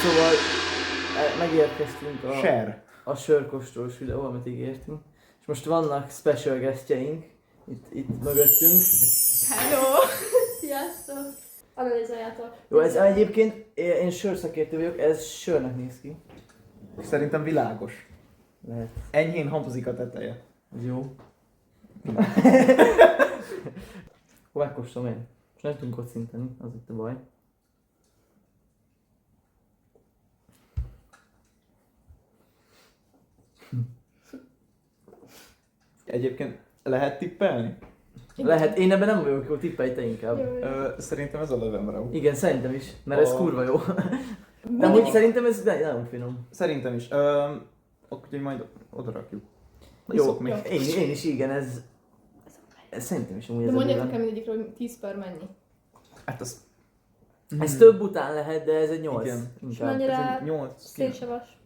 Szóval megérkeztünk a sörkóstolós videó, amit ígértünk. És most vannak special guestjeink itt mögöttünk. Hello! Sziasztok! Analizáljátok. Jó, ez egyébként, én sörszakértő vagyok, ez sörnek néz ki. Szerintem világos. Lehet. Enyhén hamuzik a teteje. Ez jó. Hol megkóstolom én? Most nem tudunk kocintani, az itt a baj. Egyébként lehet tippelni? Lehet, én ebben nem vagyok jó, tippelj te inkább. Szerintem ez a Löwenbräu. Igen, szerintem is, mert ez kurva jó. De amúgy szerintem ez nagyon finom. Szerintem is. Úgyhogy majd oda rakjuk. Jó, én is igen, ez szerintem is amúgy De ez a mondjátok durva. el mindegyikről 10 per mennyi? Hát az... Ez több után lehet, de ez egy 8. Igen. És Inkább. mennyire Ez egy 8. szénsavas?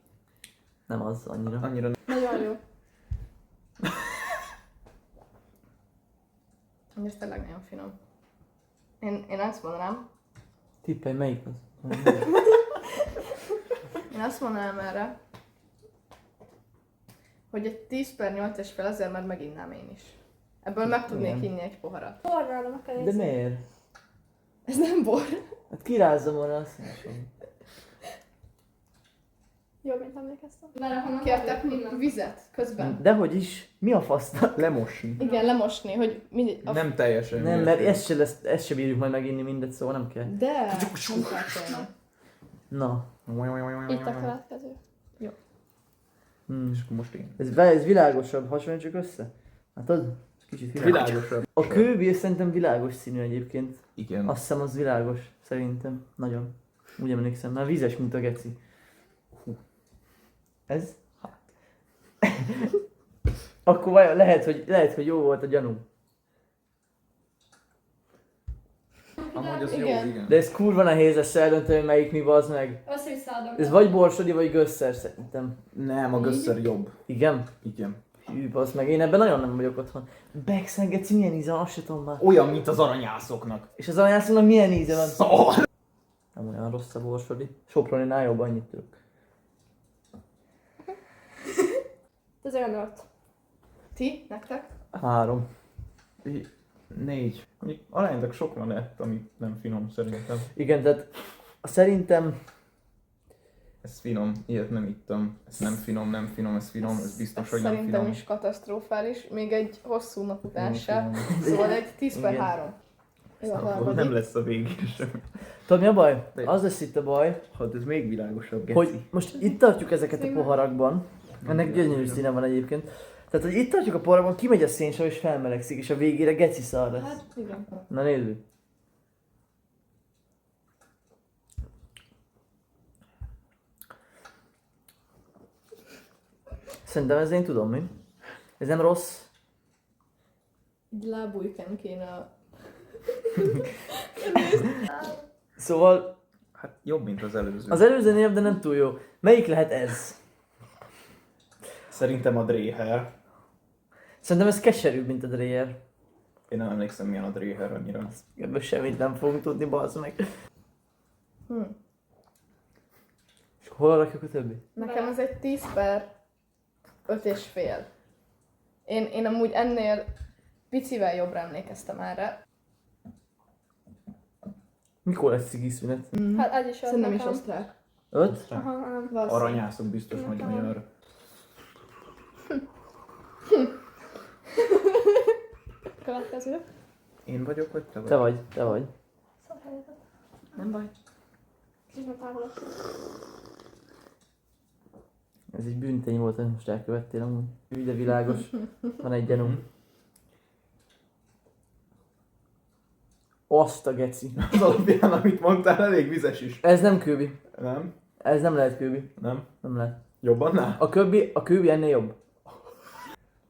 Nem az annyira. Annyira... Nagyon jó. Ez tényleg nagyon finom. Én azt mondanám, Tippelj, melyik az? én azt mondanám erre, hogy egy 10 per 8 és fel azért, mert meginnám én is. Ebből meg tudnék Igen. inni egy poharat. Porral meg kell De nézni. miért? Ez nem bor. Hát kirázzam volna azt mondom. Jó, mint emlékeztem. Kértek vizet közben? Dehogy is, mi a fasznak? Lemosni. Igen, lemosni, hogy mindig... Nem teljesen. Nem, mert ezt se bírjuk majd meginni mindet, szóval nem kell. De! Nem kell tényleg. Na. Itt a következő. És akkor most én. Ez világosabb, hasonlítsuk össze? Hát az kicsit világos. Világosabb. A kőbír szerintem világos színű egyébként. Igen. Azt hiszem az világos, szerintem. Nagyon. Úgy emlékszem, már vízes, mint a geci. Ez? Akkor vajon lehet, hogy jó volt a gyanú. Amúgy az jó, Igen. igen. De ez kurva nehéz ezt eldönteni, hogy melyik mi bazd meg. Össze-visszaadom. Ez vagy borsodi, vagy gösszer szerintem. Nem, a gösszer jobb. Igen? Igen. Hű, bazd meg, én ebben nagyon nem vagyok otthon. Bekszen, geci, milyen íze van, azt se tudom már. Olyan, mint az aranyászoknak. És az anyászónak milyen íze van? Szar! Nem olyan rossz a borsodi. Soproninál jobb, annyit tudok. Ez olyan volt. Ti? Nektek? 3. 4. Mondjuk aránylag sok van lett, ami nem finom szerintem. Igen, tehát szerintem Ez finom, ilyet nem ittam. Ez nem finom, ez finom, ez biztos, hogy nem Szerintem finom. is katasztrofális, még egy hosszú nap után Nem se. finom. Szóval egy 10 per Igen. 3. Jó, a Akkor harmadik. nem lesz a végén sem. tudod mi a baj? Az lesz itt a baj, Hát ez még világosabb, geci. hogy most itt tartjuk ezeket a poharakban. Ennek gyönyörű színe van egyébként. Tehát, hogy itt tartjuk a poharakban, kimegy a szénsav és felmelegszik, és a végére geci szar lesz. Hát igen. Na nézzük. Szerintem ez én tudom mi. Ez nem rossz. Így lábújken kéne. Szóval Hát jobb, mint az előző. az előzőnél jobb, de nem túl jó. Melyik lehet ez? Szerintem a Dreher. Szerintem ez keserűbb, mint a Dreyer. Én nem emlékszem, milyen a Dreher annyira. Ebből semmit nem fogunk tudni, bazd meg. És hol rakjuk a többi? Nekem ez egy 10 per 5 és fél. Én amúgy ennél picivel jobbra emlékeztem erre. Mikor lesz cigiszünet? Hát ez is volt Szerintem is nekem. osztrák. 5? Aha, nem. Aranyászok biztos, hogy Nekem magyar. Következő. Én vagyok, vagy te vagy? Te vagy. Szóval helyzet. Nem baj. Kicsit távolok. Ez egy bűntény volt, amit most elkövettél amúgy. Hű, de világos. Van egy gyanúm. Azt a geci. Az alapján, amit mondtál, elég vizes is. Ez nem kőbi. Nem? Ez nem lehet kőbi. Nem? Nem lehet. Jobb annál? A kőbi ennél jobb.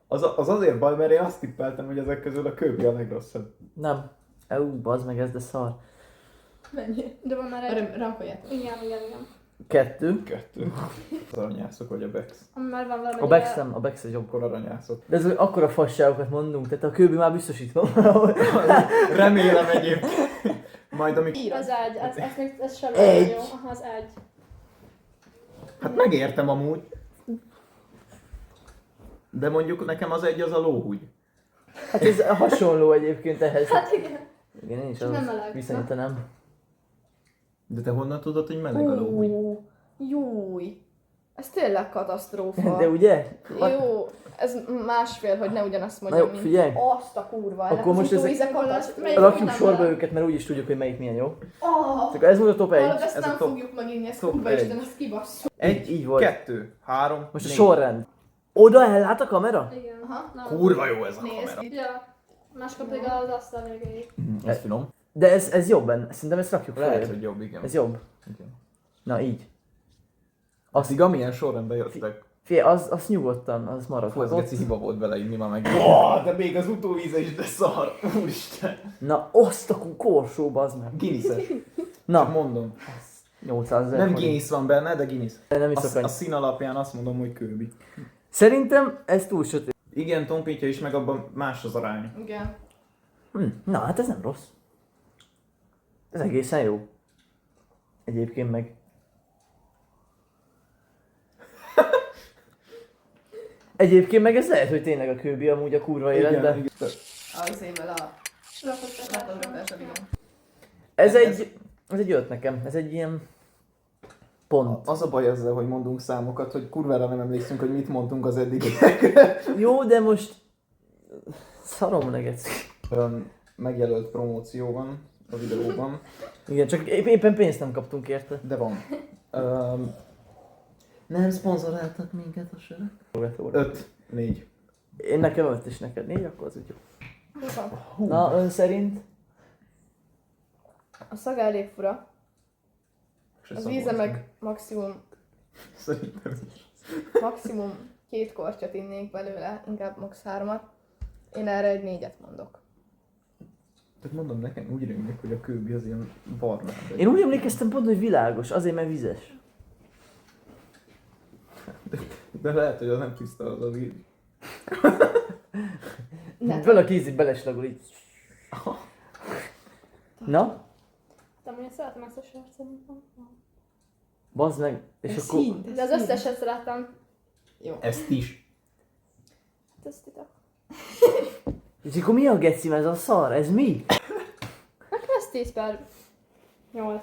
Az azért baj, mert én azt tippeltem, hogy ezek közül a kőbi a legrosszabb. Nem. Bazd meg, ez de szar. Mennyi? De van már egy... Rankoljátok. Igen. 2. 2. Az aranyászok vagy a Bex. Ami már van valami... A Bex nem, a Bex egy jobb. Akkor aranyászok. De ez akkora fasságokat mondunk, tehát a kőbi már biztosítva. Remélem egyébként. Majd amíg... Az ágy, ez még ez sem Egy. jó. Aha, az ágy. Hát megértem amúgy. De mondjuk nekem az egy az a lóhúgy. Hát ez hasonló egyébként ehhez. Hát igen. Igen, én is Nem az meleg, viszonyítanám. De te honnan tudod, hogy meleg a lóhúgy? Júj. Ez tényleg katasztrófa. De ugye? Jó, ez másfél, hogy ne ugyanazt Na mondjam, jó, mint figyelj. azt a kurva. Ennek Akkor az most ezek- utóíze katasztrófa. Melyik Rakjuk nem sorba meleg? őket, mert úgyis tudjuk, hogy melyik milyen jó. Oh, Csak ez volt a top 1. ezt ez a nem top- fogjuk meginni, ezt top kurva egy. Isten, ezt kibasszuk. Így volt. 2, 3, Most a 4. sorrend. Oda ellát a kamera? Igen. Aha. Na, Kurva jó ez a Nézd. kamera. Ja. Máskor pedig az asztal végéig. Ez finom. De ez jobb benne. Szerintem ezt rakjuk Lehet, fel. hogy jobb, igen. Ez jobb. Igen. Na így. Addig amilyen sorrendben jöttek. Figyelj, az nyugodtan, az marad. Fú, ez Ott. geci hiba volt vele inni már meg. De még az utóvíze is, de szar. Úristen. Na, azt a korsóba az meg. Guinness-es. Na, Mondom. 800 000 Nem forint. Guinness van benne, de Guinness. Nem iszok A annyi. szín alapján azt mondom, hogy kőbi. Szerintem ez túl sötét. Igen, tompítja is, meg abban más az arány. Igen. Na, hát ez nem rossz. Ez egészen jó. Egyébként meg. Egyébként meg ez lehet, hogy tényleg a kőbi amúgy a kurva életben. Igen. Az évvel a lakatratásra, igen. Ez egy jött nekem. Ez egy ilyen pont. Az a baj ezzel, hogy mondunk számokat, hogy kurvára nem emlékszünk, hogy mit mondtunk az eddigiekre. Jó, de most szarom negeci. Olyan megjelölt promóció van a videóban, Igen, csak éppen pénzt nem kaptunk érte. de van. Nem szponzoráltak minket a sereg. 5, 4. Én nekem 5 és neked 4, akkor az úgy jó. Húha. Na, ön szerint? A szaga elég fura. Az íze meg Szerintem is. maximum 2 kortyot innék belőle, inkább max 3-at. Én erre egy 4-et mondok. Tehát mondom, nekem úgy rémlik, hogy a kőbi az ilyen barna. Én úgy emlékeztem pont, hogy világos, azért mert vizes. De lehet, hogy az nem tiszta az az íz. Nem. Valaki ízig beleslagol így. Na, De amúgy szeretem ezt a sört szerintem. bazd meg. És Ez akkor... szín, De az összeset szeretem. Jó. Ezt is. Hát ez titok. És akkor mi a geci, ez a szar? Ez mi? Nekem ez 10/8.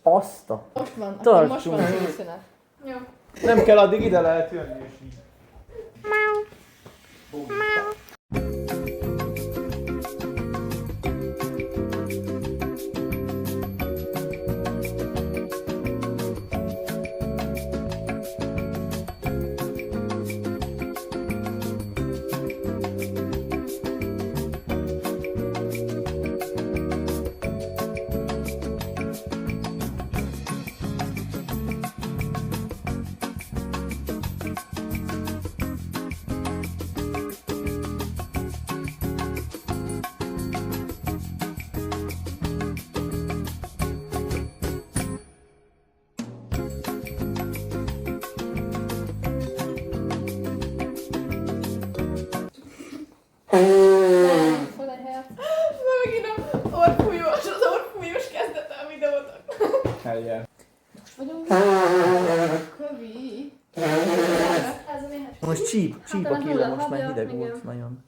Azt a... Most van, akkor Tartsunk. most van a színszünet. Jó. Nem kell, addig ide lehet jönni és így. Fel egy helyet. Megint a orfújós, az orfújós kezdete a videót. Helye. Vagyunk. Kövi. Ez a méhes. Most csíp a ennek killa, nulla most már habja, hideg igen. volt nagyon.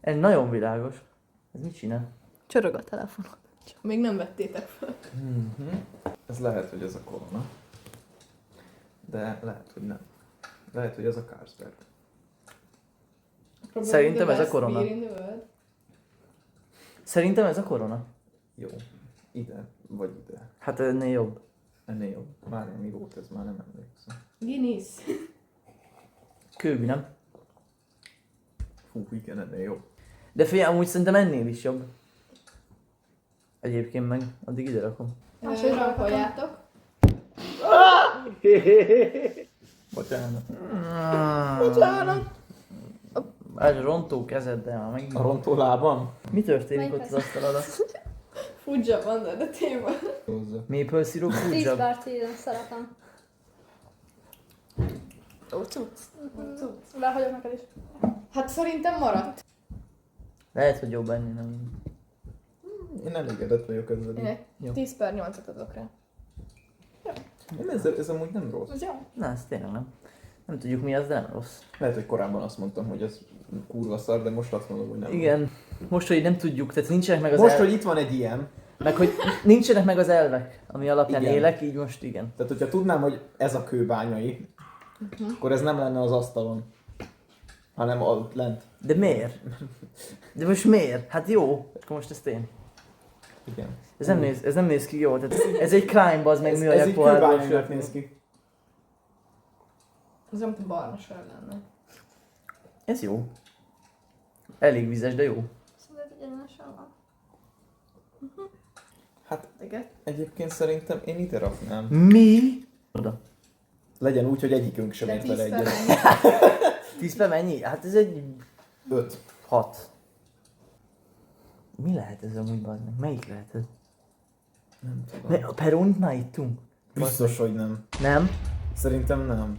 Ez nagyon világos. Ez mit csinál? Csörög a telefonod. Még nem vettétek fel. Ez lehet, hogy ez a korona. De lehet, hogy nem. Lehet, hogy ez a Carlsberg. Szerintem ez a korona. Szerintem ez a korona. Jó. Ide, vagy ide. Hát ennél jobb. Ennél jobb. Már mi volt ez, már nem emlékszem. Guinness. Kőbi, nem? Fú, igen, ennél jobb. De figyelj, amúgy szerintem ennél is jobb. Egyébként meg, addig ide rakom. Máshogy rankoljátok. Bocsánat. Bocsánat. Ez rontó kezeddel már megint. A rontó lábam? Mi történik Melyik ott az asztal alatt? Fudja van, de téma. Hozzá. Maple syrup, food job. 10/10 szeretem. Ó, cucc. Behagyok neked is. Hát szerintem maradt. Lehet, hogy jobb ennél, nem. Én elégedett vagyok ezzel. Én egy Jó. 10/8-at adok rá. Nem, ez amúgy nem rossz. Az jó. Na, ez tényleg nem. Nem tudjuk mi az, de nem rossz. Lehet, hogy korábban azt mondtam, hogy ez kurva szar, de most azt mondom, hogy nem. Igen. Most, hogy nem tudjuk, tehát nincsenek meg az Most, hogy itt van egy ilyen, meg hogy nincsenek meg az elvek, ami alapján Igen. élek, így most igen. tehát hogyha tudnám, hogy ez a kőbányai, akkor ez nem lenne az asztalon, hanem ott lent. De miért? De most miért? Hát jó. Akkor most ezt én. Igen. Ez nem néz ki jó. Tehát ez egy crime, az meg Ez műanyag így pohárból kőbányainak sört. néz ki. Ez olyan, mint a barna sör lenne. Ez jó. Elég vizes, de jó. Szóval ez egyenesen van. Hát Igen. egyébként szerintem én ide raknám. Mi? Oda. Legyen úgy, hogy egyikünk sem De ért vele 10 egyet. per 10 mennyi? Hát ez egy 5. 6. Mi lehet ez amúgy, bazd meg? Melyik lehet ez? Nem tudom. A peronit már ittunk? Biztos, hogy nem. Nem? Szerintem nem.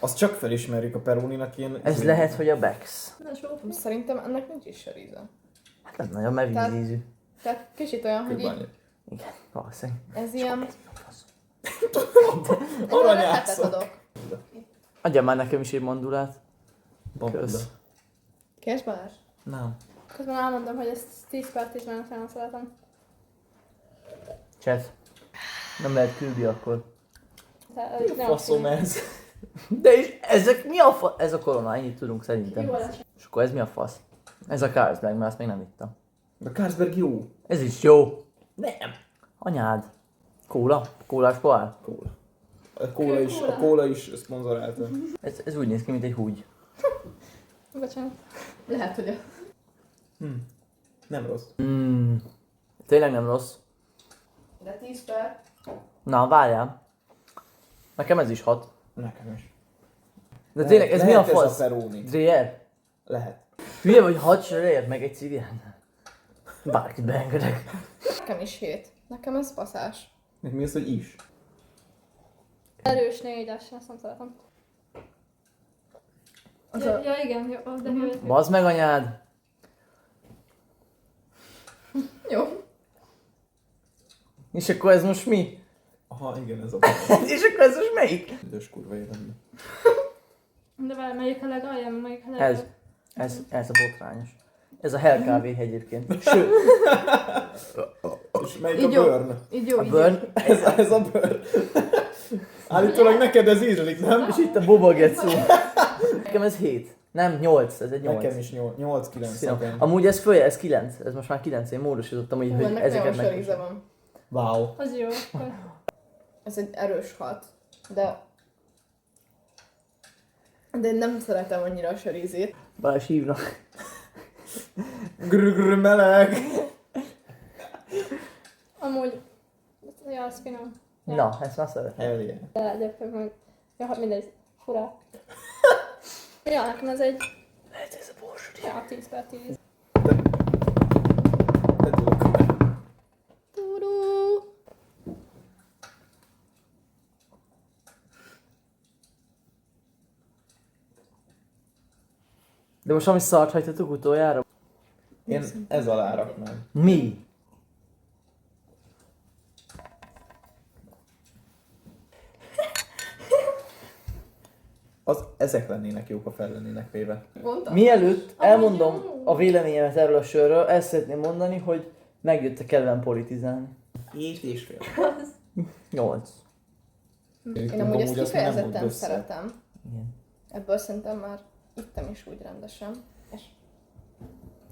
Azt csak felismerjük a Peroninak ilyen... Ez lehet, hogy a Bex. De sófi. Szerintem ennek nincs is söríze. Hát nem nagyon, mert Tehát- vízízű. Tehát kicsit olyan, hogy így, Kőbánya. Igen, valószínűleg. ez ilyen... Aranyátszok. Hetet adok. Adjál már nekem is egy mandulát. Babuda. Kösz. Kérsz Balázs? Nem. Közben elmondom, hogy ezt 10/10 nagyon szeretem. Cset. Nem lehet küldi akkor. De ez nem Faszom azt ez. De és ezek mi a fasz? Ez a korona, ennyit tudunk mondom. szerintem. Jó lesz. És akkor ez mi a fasz? Ez a Carlsberg, mert azt még nem ittam. A Carlsberg jó. Ez is jó. Nem. Anyád. Kóla? Kólás pohár? Kóla. A kóla is szponzorálta. Ez úgy néz ki, mint egy húgy. Bocsánat. Lehet, hogy a... Nem rossz. Tényleg nem rossz. De 10 per... Na, várjál. Nekem ez is hat. Nekem is. De tényleg, ez mi a Lehet fasz? ez a Peroni. Dreyer? Lehet. Hülye vagy 6 sörért, meg egy cigán? Bárkit beengedek. Nekem is 7. Nekem ez baszás. Mi az, hogy is? Erős 4-es, ezt nem szeretem. Az Ja, a... ja igen, jó, de jó. Bazd meg anyád! Jó. És akkor ez most mi? Aha, igen, ez a És akkor ez most melyik? idős kurva életben. De várj, melyik a legalján, melyik a legalján? Ez a botrányos. Ez a Hell kávé egyébként. Sőt, És melyik Így a jó. Burn? Így jó, a így Burn, Ez a Burn. Állítólag neked ez ízlik, nem? és itt a Boba Getszó. Nekem ez 7. Nem, 8, ez egy 8. Nekem is 8-9 szakeny. Amúgy ez föl, ez 9, ez most már 9, én módosítottam, hogy, jó. hogy Ennek ezeket nagyon söríze meg... van. Wow. Az jó. Ez egy erős 6. De... De én nem szeretem annyira a sörízét. Balázs hívnak. Grr meleg. Amúgy, ja, az finom. Ja. Na, ezt már szeretem. Hell yeah. De egyébként meg, ja, hát mindegy, fura. Ja, nekem ez egy, Lehet ez a borsodi. ja, 10/10. Te tudok. Tudú. De most ami szart hagytatok utoljára? Én ez alá raknám. Mi? Ezek lennének jók, ha fel lennének véve. Mondtam? Mielőtt elmondom a véleményemet erről a sörről, ezt szeretném mondani, hogy megjött a kedvem politizálni. 7,5. 8. Én amúgy ezt azt nem mondd kifejezetten össze. szeretem. Igen. Ebből szerintem már ittem is úgy rendesen. És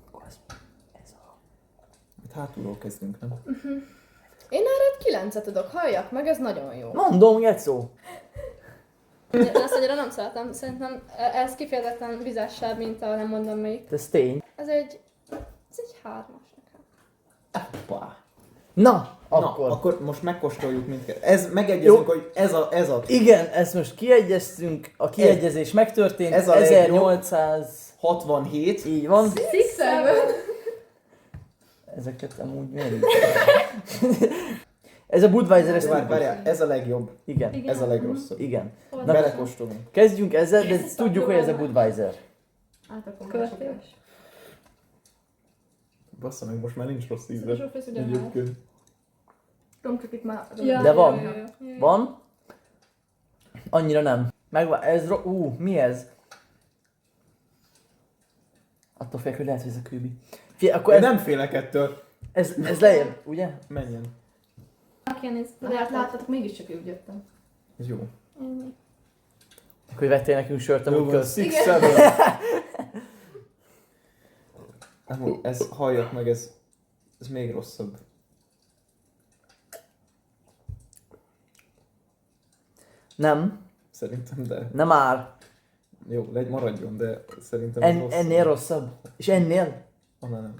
Akkor ez a... Hát hátulról kezdünk, nem? én erre egy 9-et adok, halljak meg, ez nagyon jó. Mondom, Getszó! Ezt annyira nem szeretem, szerintem ez kifejezetten vizesebb, mint a nem mondom melyik. Ez tény. Ez egy 3-as nekem. Pá. Na, akkor. Na, akkor most megkóstoljuk mindkettőt. Ez, megegyezünk, Jó. hogy ez a Igen, ezt most kiegyeztünk, a kiegyezés megtörtént, ez a legjobb. 1800... 67. Így van. 6-7. Ezeket amúgy miért? Ez a Budweiser, ez Várjál, ez a legjobb. Igen, Igen. Ez a legrosszabb. igen. Hova Na, teszem? Belekóstolunk. Kezdjünk ezzel, de tudjuk, hogy ez a Budweiser. Átakom Követés. Bassza meg, most már nincs rossz Ez íze. a zsófész ugyan már. Egyébként. Tudom, csak itt már... Ja, De van. ja. Van? Annyira nem. Megvan, ez mi ez? Attól félek, hogy lehet, hogy ez a kőbi. Figyelj, akkor Én ez, nem félek ettől. ez lejjebb, ugye? Menjen. Aki néz. De hát láttatok, mégiscsak úgy jöttem. Ez jó. Ennyi. Hogy vettél nekünk sört Jó amúgy van, közt. 6-7. Amúgy ez, halljak meg, ez még rosszabb. Nem, Szerintem, de nem már. jó, maradjon, de szerintem ez rosszabb. Ennél rosszabb. És ennél? Annál nem.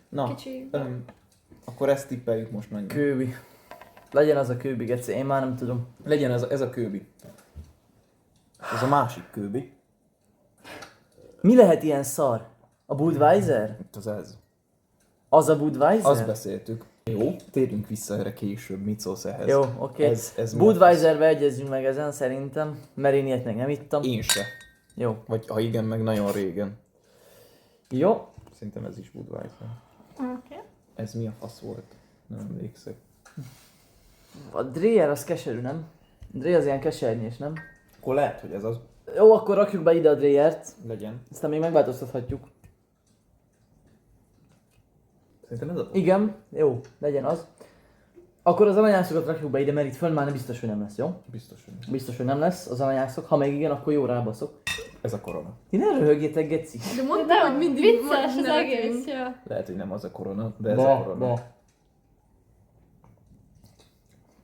Na, Kicsi. akkor ezt tippeljük most meg. Kőbi. Legyen az a kőbi, geci, én már nem tudom. Legyen ez a kőbi. Ez a másik kőbi. Mi lehet ilyen szar? A Budweiser? Itt az ez. Az a Budweiser? Azt beszéltük. Jó, térjünk vissza erre később, mit szólsz ehhez. Jó, oké. Ez mi Budweiserbe egyezünk meg ezen szerintem, mert én ilyet még nem ittam. Én se. Jó. Vagy ha igen, meg nagyon régen. Jó. Szerintem ez is Budweiser. Oké. Ez mi a fasz volt? Nem emlékszek. A Dreyer az keserű, nem? Dreyer az ilyen kesernyés, nem? Akkor lehet, hogy ez az Jó, akkor rakjuk be ide a Dreyert, legyen. aztán még megváltoztathatjuk. Szerintem ez az. Igen, jó, legyen az. Akkor az aranyászokat rakjuk be ide, mert itt fönn már nem biztos, hogy nem lesz, jó? Biztos, hogy Biztos, hogy nem lesz az aranyászok, ha meg igen, akkor jó rábaszok. ez a korona. Ti ne röhögjétek, geci. De mondtam, hogy mindig Vicces az nevetünk. egész, ja. Lehet, hogy nem az a korona, de ez a korona.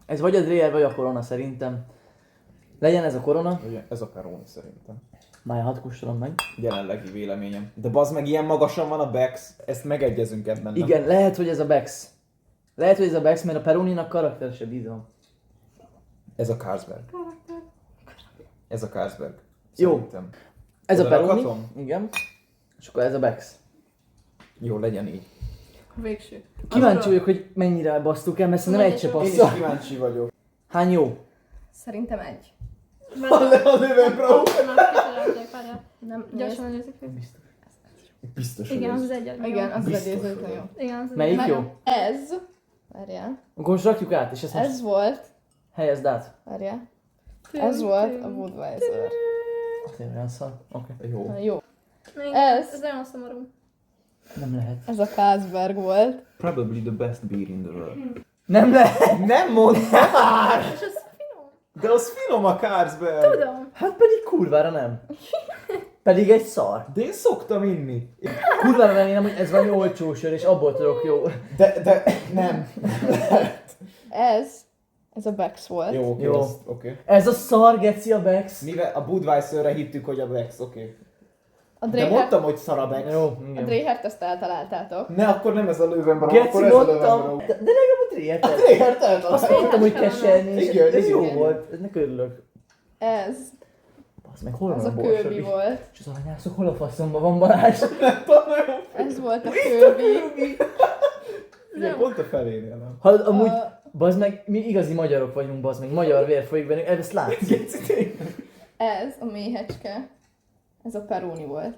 Ez vagy a Dreyer, vagy a Corona szerintem. Legyen ez a Corona. Ugye, ez a Peroni szerintem. Már hadd kóstolom meg. Jelenlegi véleményem. De bazd meg, ilyen magasan van a Bex, ezt megegyezünk ebben, nem? Igen, lehet, hogy ez a Bex. Lehet, hogy ez a Bex, mert a Peroninak karakteresebb íze van. Ez a Carlsberg. Ez a Carlsberg. Jó. Szerintem. Ez a Oda Peroni. rakatom? Igen. És akkor ez a Bex. Jó, legyen így. Végső. Kíváncsi vagyok, hogy mennyire basztuk el, mert szerintem egy se Én is passzol. kíváncsi vagyok. Hány jó? Szerintem egy. A nőben, bro! Nem, Gyorsan nézzük meg. Biztos, hogy Igen, az ez. az egy. Igen, az Biztos, az hogy jó. Igen, az az Melyik egy. jó? Ez. Várjál. Akkor most rakjuk át, és ezt most Ez volt. helyezd át. Várjál. Ez volt a Budweiser. Tényleg olyan szar. Oké. Jó. Na, jó. Még Ez. Ez olyan szomorú. Nem lehet. Ez a Carlsberg volt. Probably the best beer in the world. Nem lehet! Nem mondd már! És az finom. De az finom a Carlsberg! Tudom. Hát pedig kurvára nem. Pedig egy szar. De én szoktam inni. Kurvára remélem, hogy ez valami olcsó sör, és abból tudok jó. De nem. Ez a Bex volt. Jó, oké, Jó. oké. Ez a szar, geci a Bex. Mivel a Budweiserre hittük, hogy a Bex, oké. A De Dreyhert, mondtam, hogy szar a Bex. Jó, a igen. Dreyhert ezt eltaláltátok. Ne, akkor nem ez a Löwenbräu, Geci, akkor ez a mondtam. Löwenbräu. De legalább a Dreyer. Érted? Azt mondtam, hogy kesernyés. Igen, Ez jó igen. volt. Ennek örülök. Ez. Basz meg, hol Az van a a kőbi borsodi? volt. És az aranyászok hol a faszomban van, Balázs? Ez volt a kőbi. Igen, pont a felénél nem. Ha amúgy, A- bazd meg, mi igazi magyarok vagyunk, bazd meg, magyar vér folyik bennünk, ezt látsz? Ez a méhecske. Ez a Peroni volt.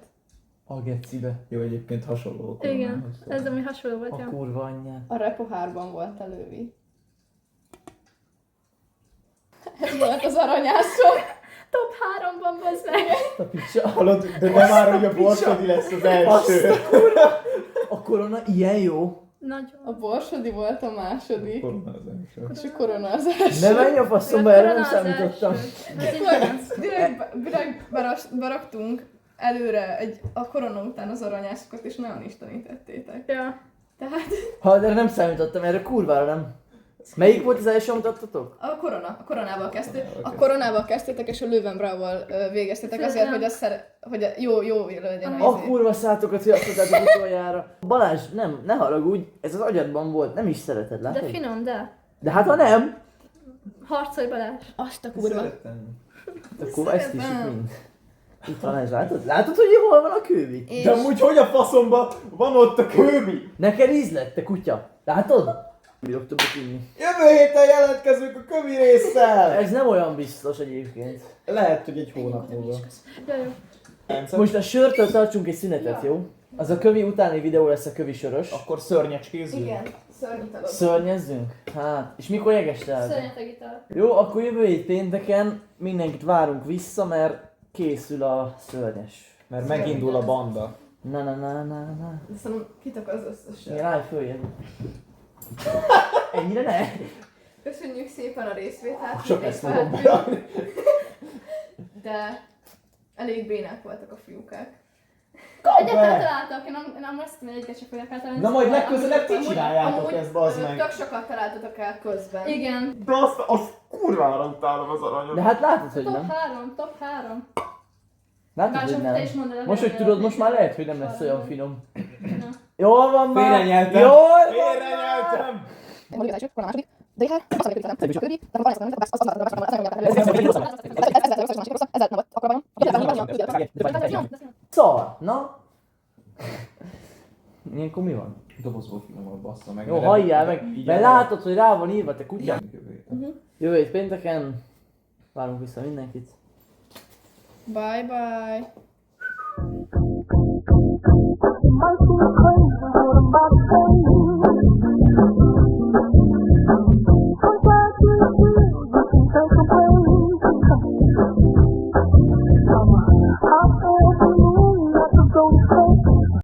A gecibe. Jó, egyébként hasonló. Igen, ez ami hasonló volt, A ja. kurva anyját. A repohárban volt a lővi. Ez volt az aranyászok. Top 3-ban bazd meg. A picsa. Hallod, de nem már, hogy a borsodi lesz az első. A Corona ilyen jó. A Nagyon. borsodi volt a második. Korona az első. És a korona az első. Ne menj a faszomba, erre nem számítottam. Direkt beraktunk előre a korona után az aranyászokat, és nagyon istenítettétek. Ja. Tehát Ha erre nem számítottam, erre kurvára nem. Melyik volt az első, amit adtatok? A koronával kezdtétek. A koronával kezdtétek, és a Löwenbrauval végeztétek azért, hogy, hogy jó legyen a A kurva szátokat, hogy azt adtátok utoljára. Balázs, nem, ne haragudj, ez az agyadban volt, nem is szereted, De látod? finom, de. De hát ha nem, Harcolj Balázs. Azt a kurva. Szeretem. akkor ezt is itt mind. Itt van ez, látod? Látod, hogy hol van a kővi? És De amúgy hogy a faszomba van ott a kőbi? Neked íz lett, te kutya. Látod? Bírok többet inni. Jövő héten jelentkezünk a kövi résszel! Ez nem olyan biztos egyébként. Lehet, hogy egy hónap múlva. De jó. Most a sörtől tartsunk egy szünetet, jó? Az a kövi utáni videó lesz a kövi sörös. Akkor szörnyecskézzünk? igen, szörnyű talod. Szörnyezzünk? Hát, és mikor jegesd el? Szörnyeteg ital. Jó, akkor jövő hét pénteken mindenkit várunk vissza, mert készül a szörnyes. Mert megindul a banda. Na. De szerintem kitok az összes. Igen, állj följön. Ennyire ne? Köszönjük szépen a részvételt. Csak ezt Még fogom feltűnt, beadni. de elég bénák voltak a fiúkák. Egyáltalán találtak, én nem azt mondom, hogy egyiket sem fogják eltalálni. Na majd legközelebb ti Amúgy- csináljátok amúgy, ezt, bazd Tök meg. sokat találtatok el közben. Igen. De azt kurvára utálom az aranyat. De hát látod, hogy Top nem. 3, top 3. Látod, Bár hogy csak te nem. is mondod a Most, hogy tudod, most már lehet, hogy nem lesz olyan Sorban. finom. Na. Jól van már! Félrenyeltem. Jól van Félrenyeltem! Mondjuk az első, korona második, de hát azt mondjuk, hogy nem köri, de van Szar, na? Ilyenkor mi van? Dobozból finomabb bassza meg. Jó, halljál meg, mert látod, hogy rá van írva, te kutya. Igen. Jövő hét pénteken várunk vissza mindenkit. Bye bye. Might be crazy, what am I saying?